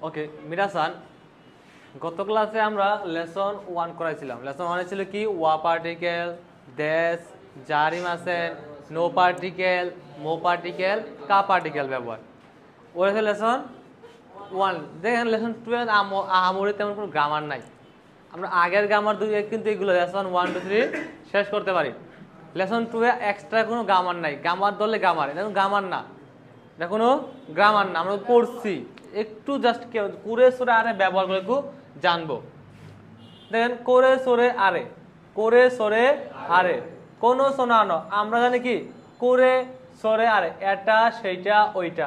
ওকে মিরাসান, গত ক্লাসে আমরা লেসন 1 করাইছিলাম। লেসন 1 ছিল কি ওয়া পার্টিকেল, দেশ, জারিম আছেন, নো পার্টিকেল, মো পার্টিকেল, কা পার্টিকেল ব্যবহার। ওই হচ্ছে লেসন 1। দেখেন লেসন 2 এ আহামরি তেমন কোনো গ্রামার নাই। আমরা আগের গ্রামার দুই কিন্তু এগুলো লেসন 1 2 3 শেষ করতে পারি। লেসন 2 এ এক্সট্রা কোনো গ্রামার নাই। গ্রামার ধরলে গ্রামার, এটা গ্রামার না, এটা কোনো গ্রামার না, আমরা পড়ছি একটু জাস্ট কুরে সরে আরে ব্যবহার করে একটু জানবো। দেখেন করে সরে আরে, করে সরে আরে, কোনো শোনানো আমরা জানি কি করে সরে আরে, এটা সেইটা ওইটা,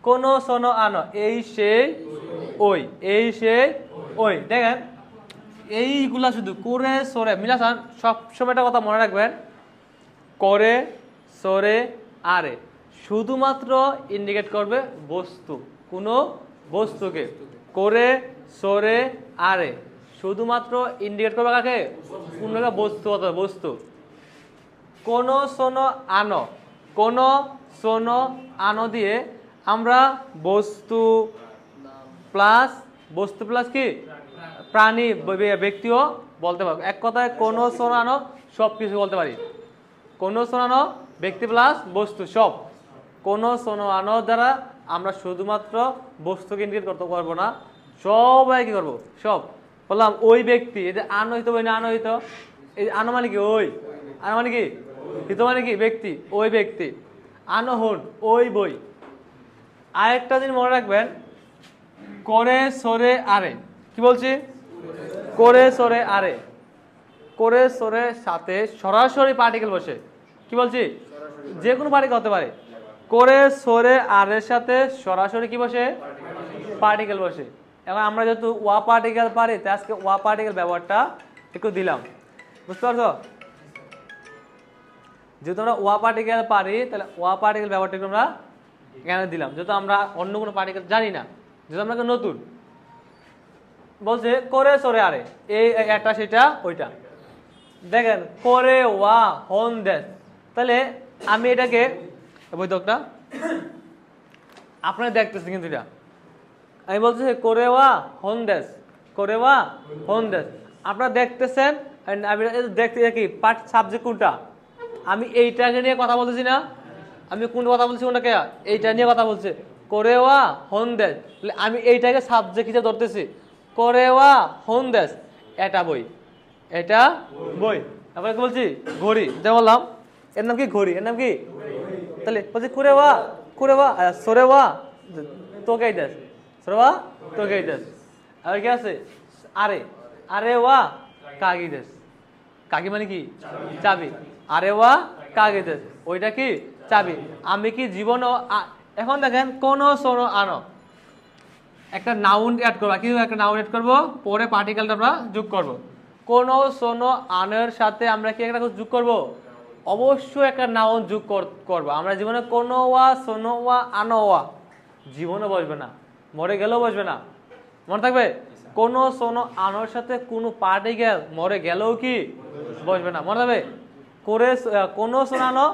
কোনো শোনো আনো এই সেই ওই, এই সেই ওই। দেখেন এইগুলা শুধু করে সরে মিলাসান সবসময় একটা কথা মনে রাখবেন, করে সরে আরে শুধুমাত্র ইন্ডিকেট করবে বস্তু, কোনো বস্তুকে। করে সরে আরে শুধুমাত্র ইন্ডিকেট করবে কাকে? কোন বস্তু অথবা বস্তু। কোনো শোনো আনো, কোনো শোনো আনো দিয়ে আমরা বস্তু প্লাস কি প্রাণী ব্যক্তিও বলতে পারবো। এক কথায় কোনো শোনো আনো সব কিছু বলতে পারি। কোনো শোনানো ব্যক্তি প্লাস বস্তু সব। কোনো শোনো আনো দ্বারা আমরা শুধুমাত্র বস্তুকে ইন্ডিকেট করতে পারবো না, সবাই কি করবো সব। বললাম ওই ব্যক্তি, এটা আনো হইতো বই না আনো হইতো, এই আনো মানে কি ওই, আনো মানে কি হিত মানে কি ব্যক্তি, ওই ব্যক্তি। আনো হন ওই বই। আরেকটা দিন মনে রাখবেন, করে সরে আরে কি বলছি, করে সরে আরে, করে সরে সাথে সরাসরি পার্টিকেল বসে। কি বলছি? যে কোনো পার্টিকেল হতে পারে। করে সরে আর এর সাথে সরাসরি কি বসে? পার্টিকেল বসে। এখন আমরা যেহেতু ওয়া পার্টিকেল পারি তাই আজকে ওয়া পার্টিকেল ব্যবহারটা একটু দিলাম, বুঝতে পারছো? যেহেতু আমরা ওয়া পার্টিকেল পারি তাহলে ওয়া পার্টিকেল ব্যবহারটা একটু আমরা এখানে দিলাম, যেহেতু আমরা অন্য কোনো পার্টিকেল জানি না, যেহেতু আমরা নতুন। বলছে করে সরে আরে এই একটা সেটা ওইটা। দেখেন করে ওয়া হন দেশ, তাহলে আমি এটাকে বৈধকটা আপনারা দেখতেছেন কিন্তু এটা আমি বলছি করে ওয়া হন দেশ, করে ওয়া হন দেশ আপনারা দেখতেছেন। আমি দেখতে কি পার্ট সাবজেক্ট কোনটা, আমি এইটাকে নিয়ে কথা বলতেছি না, আমি কোন কথা বলছি কোনটাকে, এইটা নিয়ে কথা বলছি। করে ওয়া হন দেশ, আমি এইটাকে সাবজেক্ট হিসেবে ধরতেছি। করে ওয়া হন দেশ এটা বই, এটা বই। তারপরে কি বলছি ঘড়ি, যেটা বললাম এর নাম কি ঘড়ি, এর নাম কি। তাহলে বলছি করে ওয়া সরে ওয়া তোকে দেশ, সরে ওয়া তোকে দেশ। আর কি আছে আরে, আরে ওয়া কাগি দেশ, কাগি মানে কি চাবি, আরে ওয়া কাগি দেশ ওইটা কি চাবি। আমি কি জীবন, এখন দেখেন কোন সোনো আনো একটা নাউন অ্যাড করবো, কি একটা নাউন অ্যাড করবো, পরে পার্টিকেলটা আমরা যোগ করব। কোন সোনো আনের সাথে আমরা কি একটা যোগ করব, অবশ্যই একটা নাউন যোগ করবো। আমরা জীবনে কোনো ওয়া সোনো ওয়া আনো ওয়া জীবনে বসবে না, মরে গেলেও বসবে না, মনে থাকবে। কোনো সোনো আনোর সাথে কোনো পার্টিকেল মরে গেলেও কি বসবে না, মনে থাকবে। করে কোনো সোনো আনো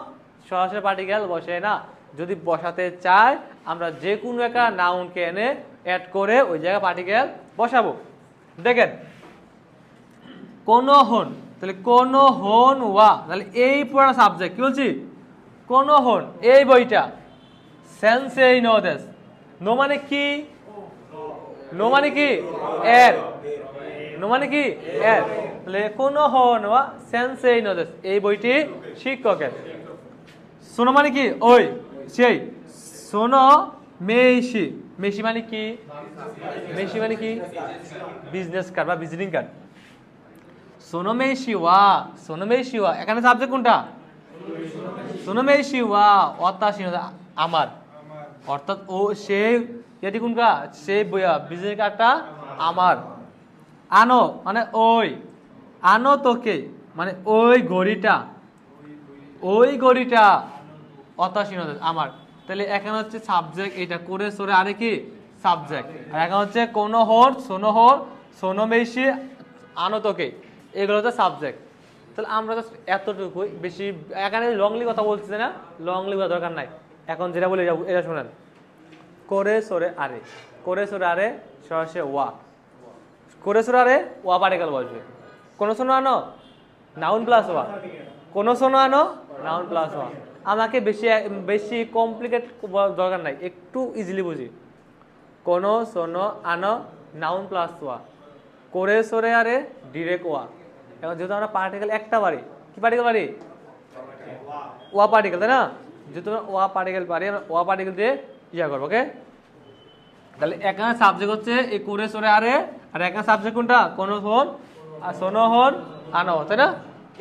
সরাসরি পার্টিকেল বসে না, যদি বসাতে চায় আমরা যে কোনো একটা নাউনকে এনে অ্যাড করে ওই জায়গায় পার্টিকেল বসাবো। দেখেন কোনো হন, তাহলে কোনো হন ওয়া, তাহলে এই পুরো সাবজেক্ট কি বলছি, কোনো হন এই বইটা সেন্সেই নো দেশ। নো মানে কি, নো মানে কি এর, নো মানে কি এর, তাহলে কোনো হন ওয়া সেন্সেই নো দেশ এই বইটি শিক্ষকের। শোনো মানে কি ওই সেই, শোনো মেশি, মেশি মানে কি, মেশি মানে কি বিজনেস কার্ড বা ভিজিটিং কার্ড। সোনোমেশি ওয়া, সোনোমেশি ওয়া এখানে সাবজেক্ট কোনটা, সোনোমেশি ওয়া অর্থাৎ আমার, অর্থাৎ ও সেই এটি কোনটা সেই ভিজিটিং কার্ডটা আমার। আনো মানে ওই, আনো তোকে মানে ওই ঘড়িটা, ওই ঘড়িটা অর্থাৎ আমার। তাহলে এখানে হচ্ছে সাবজেক্ট, এটা করে সরে আরে কি সাবজেক্ট, আর এখন হচ্ছে কোনো হর সোনো হর সোনো মেশি আনো তোকে, এগুলো হচ্ছে সাবজেক্ট। তাহলে আমরা জাস্ট এতটুকুই, বেশি এখানে লংলি কথা বলছি না, লংলি কথা দরকার নাই। এখন যেটা বলি এটা শোনেন, করে সরে আরে করে সরে আরে সরাসরি ওয়া, করে সরে আরে ওয়া পার্টিকেল বসবে। কোনো শোনো আনো নাউন প্লাস ওয়া, কোনো শোনো আনো নাউন প্লাস ওয়া। আমাকে বেশি বেশি কমপ্লিকেট দরকার নাই, একটু ইজিলি বুঝি। কোনো শোনো আনো নাউন প্লাস ওয়া, করে সরে আরে ডিরেক্ট ওয়া। এখন যেহেতু আমরা পার্টিকেল একটা বাড়ি, কি পার্টিকেল বাড়ি? ওয়া পার্টিকেল, তাই না? যেহেতু ওয়া পার্টিকেল পারি, আমরা ওয়া পার্টিকেল দিয়ে ইয়া করবো। ওকে, তাহলে এখানে সাবজেক্ট হচ্ছে এই করে সরে আরে, আর এখানে সাবজেক্ট কোনটা? কোনো হন আর শোনো হন আনো, তাই না?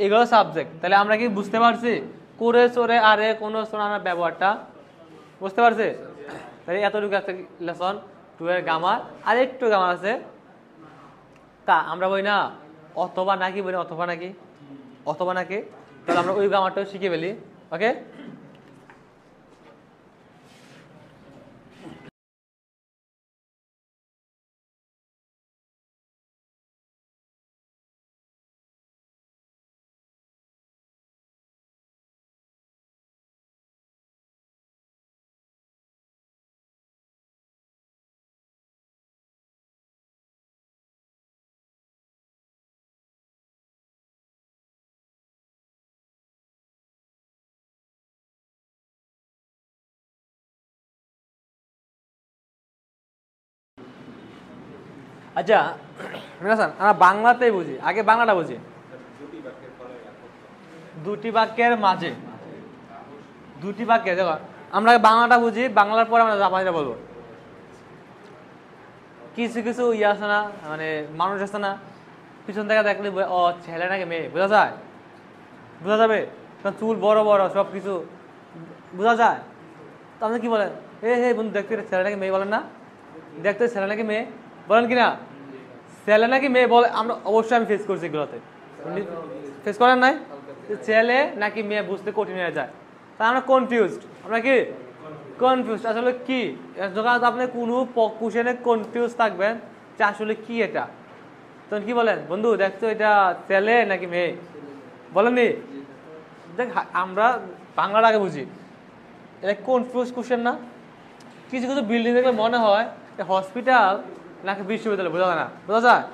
এগুলো সাবজেক্ট। তাহলে আমরা কি বুঝতে পারছি করে সরে আরে কোনো শোনো আনার ব্যবহারটা? বুঝতে পারছি? তাহলে এতটুকু আছে লেসন 2 এর গ্রামার। আর একটু গ্রামার আছে, তা আমরা বলি না অথবা নাকি, বলি অথবা নাকি, অথবা নাকি। তাহলে আমরা ওই গ্রামারটাও শিখে ফেলি। ওকে, আচ্ছা আমরা বাংলাতেই বুঝি, আগে বাংলাটা বুঝি। দুটি বাক্যের মাঝে, দুটি বাক্যে দেখো আমরা বাংলাটা বুঝি, বাংলার পরে আমরা জাপানিটা বলবো। কিছু কিছু ইয়ে আছে না, মানে মানুষ আছে না, পিছন থেকে দেখলে ও ছেলে নাকি মেয়ে বোঝা যায়, বোঝা যাবে, চুল বড় বড় সব কিছু বোঝা যায়। তো আপনি কি বলেন, হে বন্ধু দেখতে ছেলে নাকি মেয়ে বলেন না? দেখতে ছেলে নাকি মেয়ে বলেন কিনা? ছেলে নাকি মেয়ে বলে, আমরা অবশ্যই আমি ফেস করছি এগুলোতে। ফেস করেন নাই? ছেলে নাকি মেয়ে বুঝতে কঠিন হয়ে যায়, তা আমরা কনফিউজড। আমরা কি কনফিউজড আসলে কি? যখন আপনি কোনো কোশ্চেনে কনফিউজ থাকবেন যে আসলে কি এটা, তখন কি বলেন, বন্ধু দেখছো এটা ছেলে নাকি মেয়ে বলেননি? দেখ আমরা বাংলার আগে বুঝি, এটা কনফিউজ কোশ্চেন না? কিছু কিছু বিল্ডিং দেখলে মনে হয় হসপিটাল নাকি বিশ্ববিদ্যালয়, বোঝা যায় না, বোঝা যায়?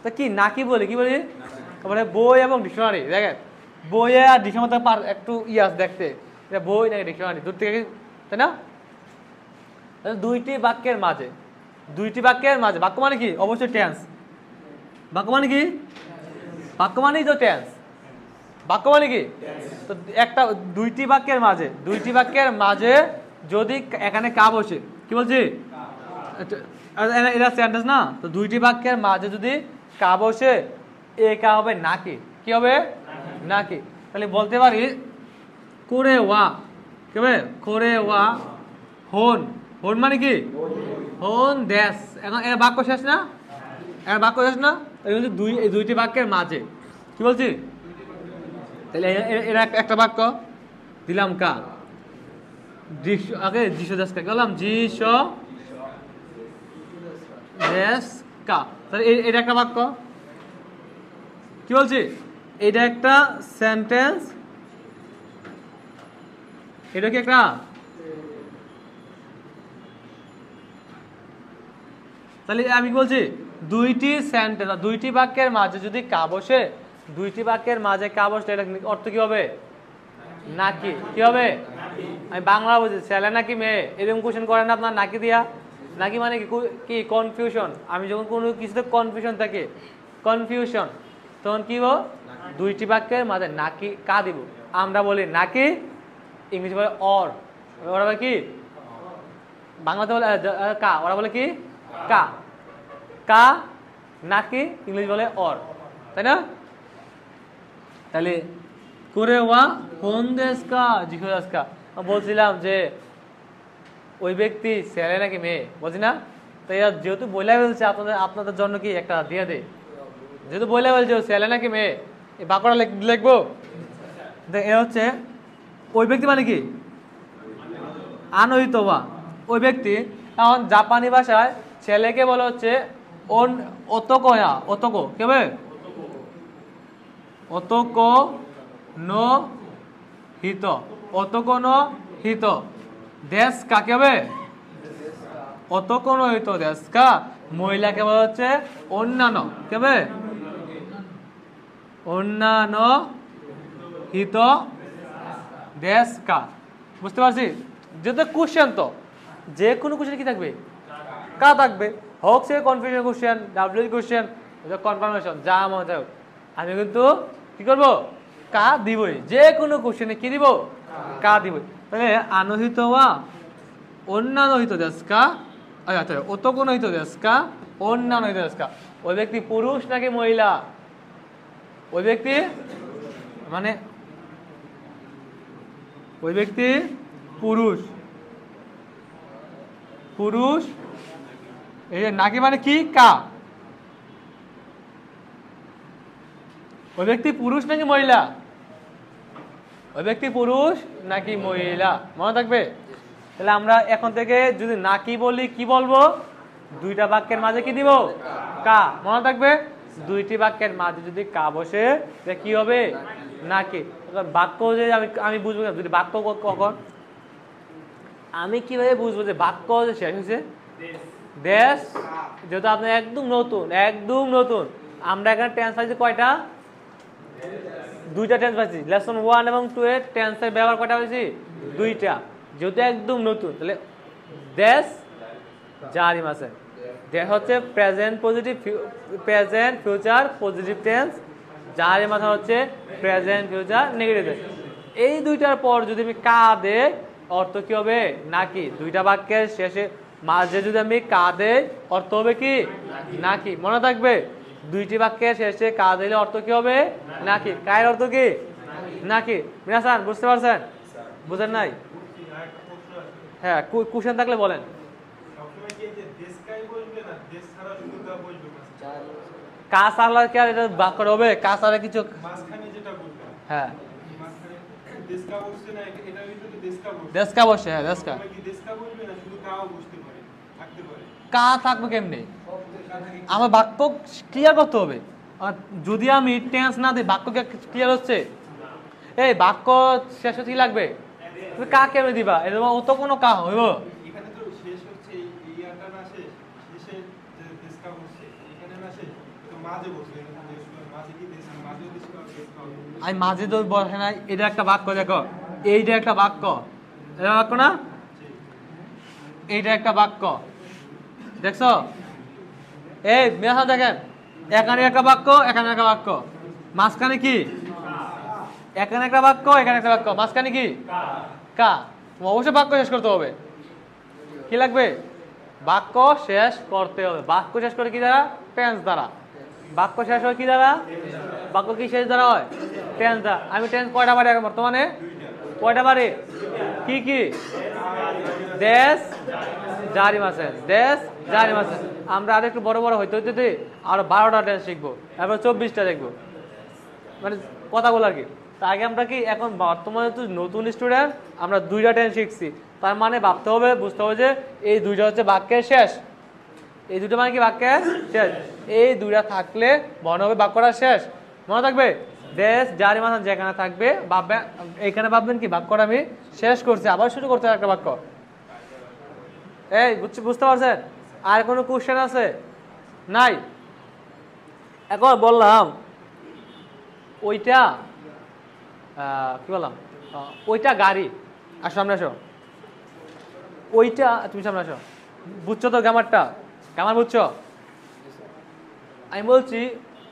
তা কি নাকি বলি, কি বলি? মানে বই এবং ডিকশনারি। দেখেন বইয়ে আর ডিকশনারি একটু ইয়াস দেখতে, বই নাকি ডিকশনারি দূর থেকে, তাই না? দুইটি বাক্যের মাঝে, দুইটি বাক্যের মাঝে, বাক্য মানে কি? অবশ্যই টেন্স। বাক্য মানে কি? বাক্য মানেই তো টেন্স। বাক্য মানে কি? তো একটা দুইটি বাক্যের মাঝে, দুইটি বাক্যের মাঝে যদি এখানে কা বসে, কি বলছি? এটা সেন্টেন্স না? তো দুইটি বাক্যের মাঝে যদি কা বসে, এ কা হবে নাকি, কি হবে? নাকি। তাহলে বলতে পারি করে ওয়া, কি হবে? করে ওয়া হন, হন মানে কি? হন দেশ। এখন এর বাক্য শেষ না? এর বাক্য শেষ না? এই দুইটি বাক্যের মাঝে, কি বলছি? তাহলে এর একটা বাক্য দিলাম কা, দৃশ্য আগে দৃশ্য দেশ কা বললাম, দৃশ্য দেশ কা। তাহলে এটা একটা বাক্য, কি বলছি? এটা একটা সেন্টেন্স, এটা কি একটা? তাহলে আমি বলছি দুইটি সেন্টেন্স, দুইটি বাক্যের মাঝে যদি কা বসে, দুইটি বাক্যের মাঝে কা বসলে এটা অর্থ কি হবে? নাকি। কি হবে? আমি বাংলা বুঝি, ছেলে নাকি মেয়ে এরকম কোশ্চেন করেন না আপনার নাকি দিয়া? নাকি মানে কি? কনফিউশন। আমি যখন কোনো কিছুতে কনফিউশন থাকে, কনফিউশন, তখন কি হবো? দুইটি বাক্যের মাঝে নাকি কা দিব। আমরা বলি নাকি, ইংলিশ বলে অর, ওরা বলে কি? বাংলাতে বলে কা, ওরা বলে কি? কা। কা নাকি, ইংলিশ বলে অর, তাই না? তাহলে করে ওয়া কোন দেশ কা, জিজ্ঞেস দেশ কা। বলছিলাম যে ওই ব্যক্তি ছেলে নাকি মেয়ে, বলছি না? তো যেহেতু বইলা বলছে, আপনাদের জন্য কি একটা দিয়ে দে, যেহেতু বইলা বলছে ছেলে নাকি মেয়ে, এই বাক্যটা লিখবো। এ হচ্ছে ওই ব্যক্তি মানে কি? আনহিত বা ওই ব্যক্তি। এখন জাপানি ভাষায় ছেলেকে বলা হচ্ছে ওতোকোয়া, ওতোকো, কি হবে? ওতোকো নো হিত, ওতোকো নো হিত। দেশ কাকে হবে? অতকোনো হিত দেশ কা মহিলাকে বলা হচ্ছে অন্যান্য কেবে অন্যান্য হিত দেশ কা বুঝতে পারছি যেহেতু কোশ্চেন তো যে কোনো কোশ্চেন কি থাকবে কা থাকবে হোক সে confusion question W question confirmation যা মনে যাও আমি কিন্তু কি করব কা দিবই যে কোনো কোশ্চেনে কি দিব কা দিবই তাহলে আনহিত হওয়া অন্যান্য হিত দেশ কা আচ্ছা অতকোনো হিত দেশ কা অন্যান্য হিত দেশ কা ওই ব্যক্তি পুরুষ নাকি মহিলা ওই ব্যক্তি মানে ওই ব্যক্তি পুরুষ পুরুষ এই যে নাকি মানে কি কা ওই ব্যক্তি পুরুষ নাকি মহিলা ওই ব্যক্তি পুরুষ নাকি মহিলা মনে থাকবে তাহলে আমরা এখন থেকে যদি নাকি বলি কি বলবো দুইটা বাক্যের মাঝে কি দিব কা মনে থাকবে দুইটি বাক্যের মাঝে যদি কা বসে তাহলে কি হবে নাকি বাক্য যে আমি বুঝবো না যদি বাক্য কখন আমি কিভাবে বুঝবো যে বাক্য যে শেষ হয়েছে দেশ যেহেতু আপনি একদম নতুন আমরা এখানে টেন্স পাইছি কয়টা দুইটা টেন্স পাইছি লেসন 1 এবং 2 এর টেন্সের ব্যবহার কয়টা পাইছি দুইটা যেহেতু একদম নতুন তাহলে দেশ জারিম আছে দেশ হচ্ছে প্রেজেন্ট ফিউচার পজিটিভ টেন্স জারিম আছে হচ্ছে প্রেজেন্ট ফিউচার নেগেটিভ টেন্স এই দুইটার পর যদি আমি কা দেই অর্থ কি হবে নাকি দুইটা বাক্যের শেষে মাঝে যদি আমি কা দেই অর্থ হবে কি নাকি মনে থাকবে দুইটি বাক্যের শেষে কা দিলে অর্থ কি হবে নাকি কায়ের অর্থ কি নাকি মিনাসান বুঝতে পারছেন বুঝেন নাই হ্যাঁ কোশ্চেন থাকলে বলেন কা ছাড়া কি আর এটা বাক্য হবে কা ছাড়া কিছু হ্যাঁ দেশকা বসে হ্যাঁ দেশকা কা থাকবে কেমনি আমার বাক্য ক্লিয়ার করতে হবে যদি আমি টেন্স না দিই বাক্য ক্লিয়ার হচ্ছে এই বাক্য শেষ হতে লাগবে তুমি কা কেমনে দিবা এটা ও তো কোনো কা হইব আমি মাঝে তো বসে নাই এটা একটা বাক্য দেখো এইটা একটা বাক্য এটা বাক্য না এইটা একটা বাক্য দেখছো এই মেয়া দেখেন এখানে একটা বাক্য এখানে একটা বাক্য মাঝখানে কি এখানে একটা বাক্য এখানে একটা বাক্য মাঝখানে কি কা অবশ্যই বাক্য শেষ করতে হবে কি লাগবে বাক্য শেষ করতে হবে বাক্য শেষ করে কি দ্বারা টেন্স দ্বারা বাক্য শেষ হয় কি দ্বারা বাক্য কি শেষ দ্বারা হয় টেন্স দ্বারা আমি টেন্স কয়টা বারে এখন বর্তমানে কয়টা বারে কি কি দেশ জারিম আছে দেশ জারিম আছে আমরা আর একটু বড় হইতে হইতে আরো 12টা টেন্স শিখবো তারপর 24টা দেখবো মানে কথাগুলো আর কি তা আগে আমরা কি এখন বর্তমানে তো নতুন স্টুডেন্ট আমরা 2টা টেন্স শিখছি তার মানে ভাবতে হবে বুঝতে হবে যে এই 2টা হচ্ছে বাক্যের শেষ এই 2টা মানে কি বাক্যের শেষ এই 2টা থাকলে মনে হবে বাক্যটা শেষ মনে থাকবে দেশ জারিম আছে যেখানে থাকবে ভাববে এখানে ভাববেন কি বাক্যটা আমি শেষ করছি আবার শুরু করতে একটা বাক্য এই বুঝতে পারছেন আর কোনো কোশ্চেন আছে নাই এখন বললাম ওইটা কি বললাম ওইটা গাড়ি আসো সামনে আসো ওইটা তুমি সামনে আসো বুঝছো তো গ্রামার বুঝছো আমি বলছি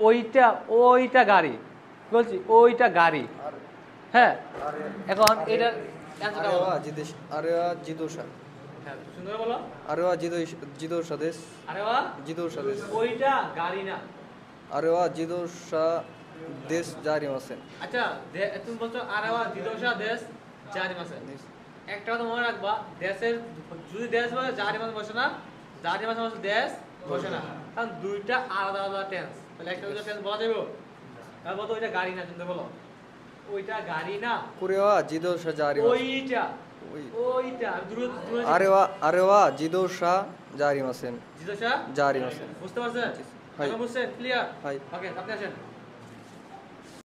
ওইটা গাড়ি বলছি ওইটা গাড়ি হ্যাঁ এখন এটা সুন্দর বলো ওইটা গাড়ি না দেশ জারিম আছে আচ্ছা তুমি বলছো আরেওয়া জিদোশা দেশ জারিম আছে একটা কথা মনে রাখবা দেশের যদি দেশ বসে জারিম বসে না জারিম বসে দেশ বসে না কারণ দুইটা আলাদা আলাদা টেন্স তাহলে একটা দুটো টেন্স বলা যাবে তাহলে বলতো ওইটা গাড়ি না শুনতে বলো ওইটা গাড়ি না কুরেওয়া জিদোশা জারিম ওইটা আরেওয়া জিদোশা জারিম আছে জিদোশা জারিম আছে বুঝতে পারছেন এখন বুঝছেন ক্লিয়ার হাই ওকে আপনি আসেন